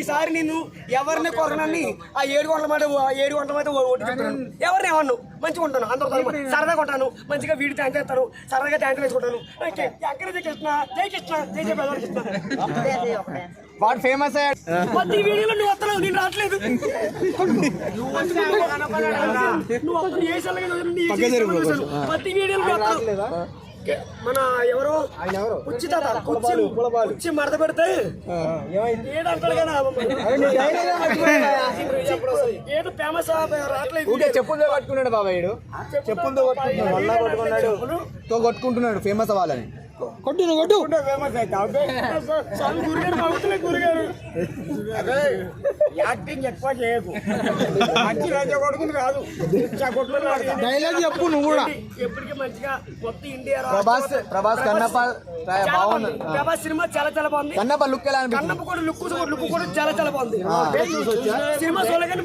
ఈసారి నేను ఎవరిని కొరనని ఆ 7 గంటల మాట ఓటు చెప్తాను. ఎవరిని ఏమన్నా మంచిగా ఉంటాను, అందరూ సరదాగా ఉంటాను, మంచిగా వీడి థ్యాంక్ చేస్తారు, సరదాగా థ్యాంక్ వేసుకుంటాను. ఎక్కడ కృష్ణ జై కృష్ణ జై జై ప్రధాన కృష్ణ వాడు ఫేమస్ ప్రతి వీడియోలో నువ్వు వస్తున్నావు, నేను రావట్లేదు. ప్రతి వీడియోలో మన ఎవరో కుర్చీ తాత కుర్చీ మడత పెడితే ఏడంటాడు కదా ఏదో ఫేమస్ రావట్లేదు. చెప్పులతో కొట్టుకున్నాడు బాబాయ్డు, చెప్పులతో కొట్టుకున్నాడు, కొట్టుకుంటున్నాడు ఫేమస్ అవ్వాలని. కొట్టు ఫేమస్ గురిగారు యాక్టింగ్ ఎక్కువ చేయకు, మంచి రాజా కొడుకుని కాదు డైలాగ్ చెప్పు నువ్వు కూడా. ఎప్పటికీ మంచిగా మొత్తం ఇండియా ప్రభాస్ కన్నప్ప బాగుంది. ప్రభాస్ సినిమా చాలా చాలా బాగుంది. కన్నప్ప లుక్ ఎలా అనిపించింది? కన్నప్ప కూడా లుక్ కూడా చాలా చాలా బాగుంది. సినిమా చూడగానే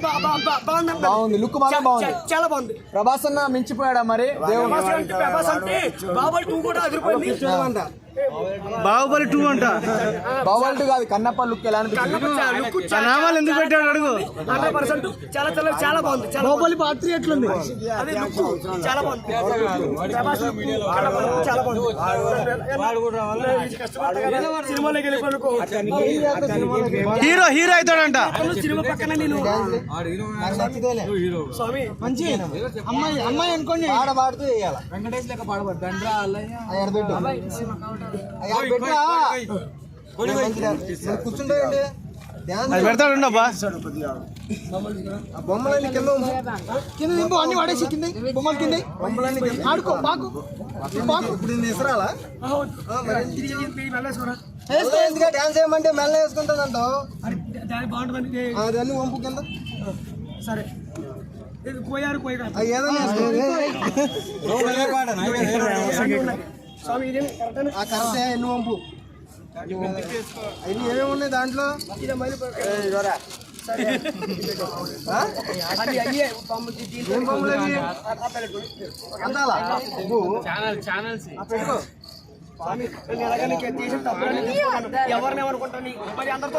బాగుంది, లుక్ మాత్రం బాగుంది, చాలా బాగుంది. ప్రభాస్ అన్న మించిపోయాడా మరి? ప్రభాస్ అంటే బాబాయ్ 2 కూడా అదిరిపోయింది. బాహుబలి 2 అంట, బాహుబలి 2 కాదు. కన్నప్ప లుక్ ఎలా అనిపించింది? నామాలు ఎందుకు పెట్టాడు అడుగు. 100% చాలా చాలా చాలా బాగుంది. బాహుబలి పార్ట్ 3 ఎట్లుంది? అది లుక్ చాలా బాగుంది. ప్రభాస్ చాలా బాగుంది. సినిమాలోకి వెళ్ళిపోనుకో హీరో అవుతాడంట. సినిమా పక్కన నేను స్వామి మంచి అమ్మాయి అనుకోండి, ఆడ పాడుతూ చేయాలి. వెంకటేష్ లెక్క పాడబడు కూర్చుంటాయండి, పెడతాడు. బొమ్మలన్నీ కింద దింపు, అన్ని వాడేసి కింద బొమ్మలు కింద బొమ్మలన్నీ ఆడుకో. బాకు ఇప్పుడు ఇసరాలా డాన్స్ చేయమంటే మెల్ల వేసుకుంటానంటావు. అది అన్ని వంపు కింద. సరే కోయారు స్వామి కరెక్టే. ఎన్ని వంపు అన్ని ఏమేమి ఉన్నాయి దాంట్లో? ఎవరిని అనుకుంటాను మరి అందరితో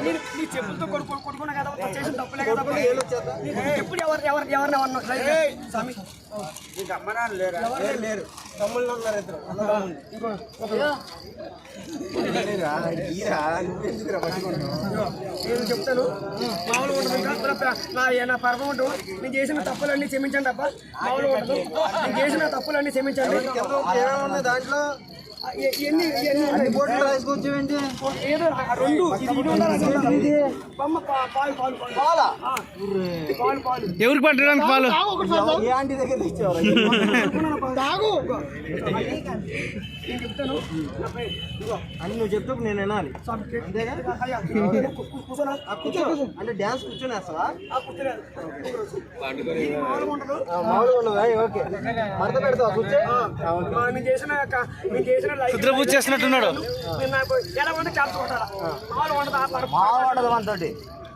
నీ చెప్పులతో కొడుకున్నా కదా చేసిన తప్పులే కదా. ఎప్పుడు ఎవరిని ఎవరిని స్వామి లేరు తమ్ముళ్ళు ఉన్నారు ఇద్దరు. నేను చెప్తాను మామూలుగా ఉంటుంది. నా పర్వం ఉంటుంది. నేను చేసిన తప్పులన్నీ క్షమించండి తప్ప మామూలుగా ఉంటుంది. నేను చేసిన తప్పులన్నీ క్షమించండి. దాంట్లో ఎన్ని బోట్లు రాసుకోవచ్చేంటి? ఏదో 2 ఎవరికి పట్టడానికి పాలు దగ్గర చెప్తాను. అని నువ్వు చెప్తూ నేను వినాలి అంటే డ్యాన్స్ కూర్చొని వేస్తావా? మామూలుగా ఉండదా? ఓకే, మడత పెడతావా కూర్చో? పూజ చేస్తున్నట్టున్నాడు. మామూలు మనతోటి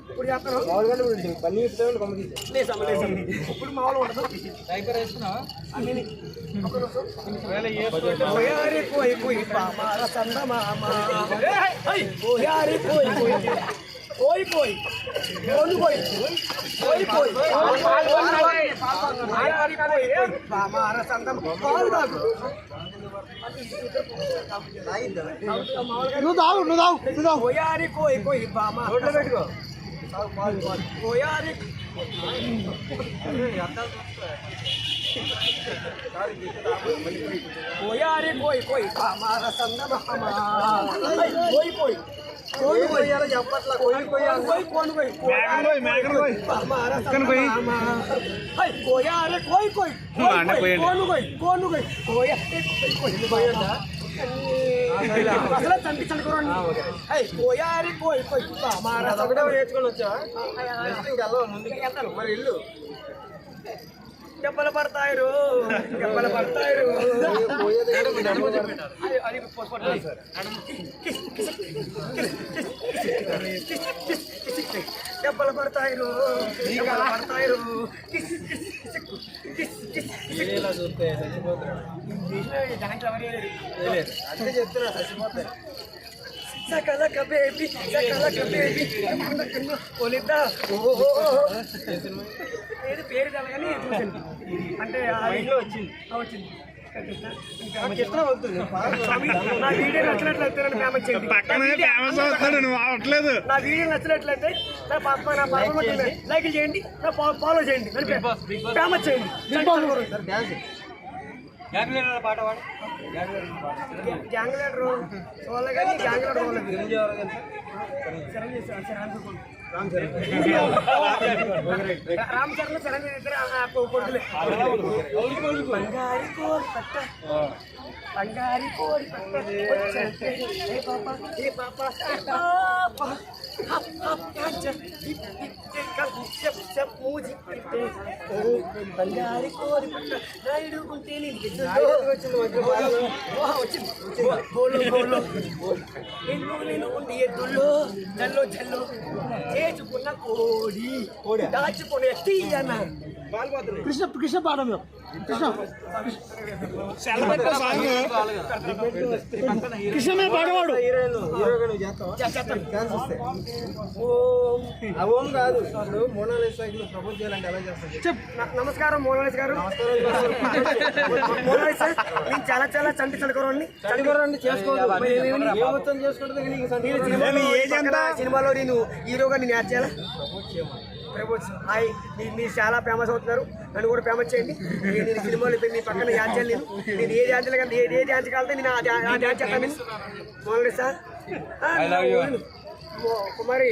ఇప్పుడు చేస్తారు. ఇప్పుడు మామూలు ఉండదు. నువ్వు తాగు అసలు చంపించండి నేర్చుకొని వచ్చా ముందుకు వెళ్తాను మరి ఇల్లు దెబ్బలు పడతాయి దెబ్బలు పడతాయి దెబ్బలు పడతాయి దెబ్బలు పడతాయి అంటే చెప్తున్నా చచ్చిపోతాయి. సకలక బేబీ పోలిద్దా ఏది పేరు కలగానే చూసింది అంటే వచ్చింది వచ్చింది నా వీడియో నచ్చినట్లయితే నన్ను ఫేమస్ చేయండి. నా వీడియో నచ్చినట్లయితే నా పర్ఫార్మెన్స్ లైక్ చేయండి, నా ఫాలో చేయండి, ఫేమస్ చేయండి. గ్యాంగ్ లీడర్ వాళ్ళ కానీ గ్యాంగ్ లీడర్ రామ్ చరణ్ చరణ్ కొడుకులే. బంగారి కోడి పట్ట బంగారి కోడి పట్ట ఏ పాప బంగారి కోడి పట్ట నాయుడు ఉంటే నేను ఉండి ఎద్దుల్లో జల్లో జల్లో చేసుకున్న కోడి దాచుకునే తీయన కృష్ణ పాడడం కృష్ణమే పాడవాడు. ఓం కాదు మోనాలిసాకి ప్రపోజ్ చేయాలంటే ఎలా చేస్తాను? నమస్కారం మోనాలిస్ గారు. మోనాలిస్ నేను చాలా చాలా చంటి చడుకోరండి సినిమాలో నేను హీరోగా నేను యాడ్ చేయాలా? ప్రపోజ్ హాయ్ మీరు చాలా ఫేమస్ అవుతున్నారు, నన్ను కూడా ఫేమస్ చేయండి. నేను సినిమాలో మీ పక్కన యాడ్ చేయాలి. నేను ఏ డ్యాన్స్ కానీ ఏ డ్యాన్స్ కావాలంటే నేను ఆ డ్యాన్స్ చేస్తాను. నేను మోనాలిస్ సార్ కుమారి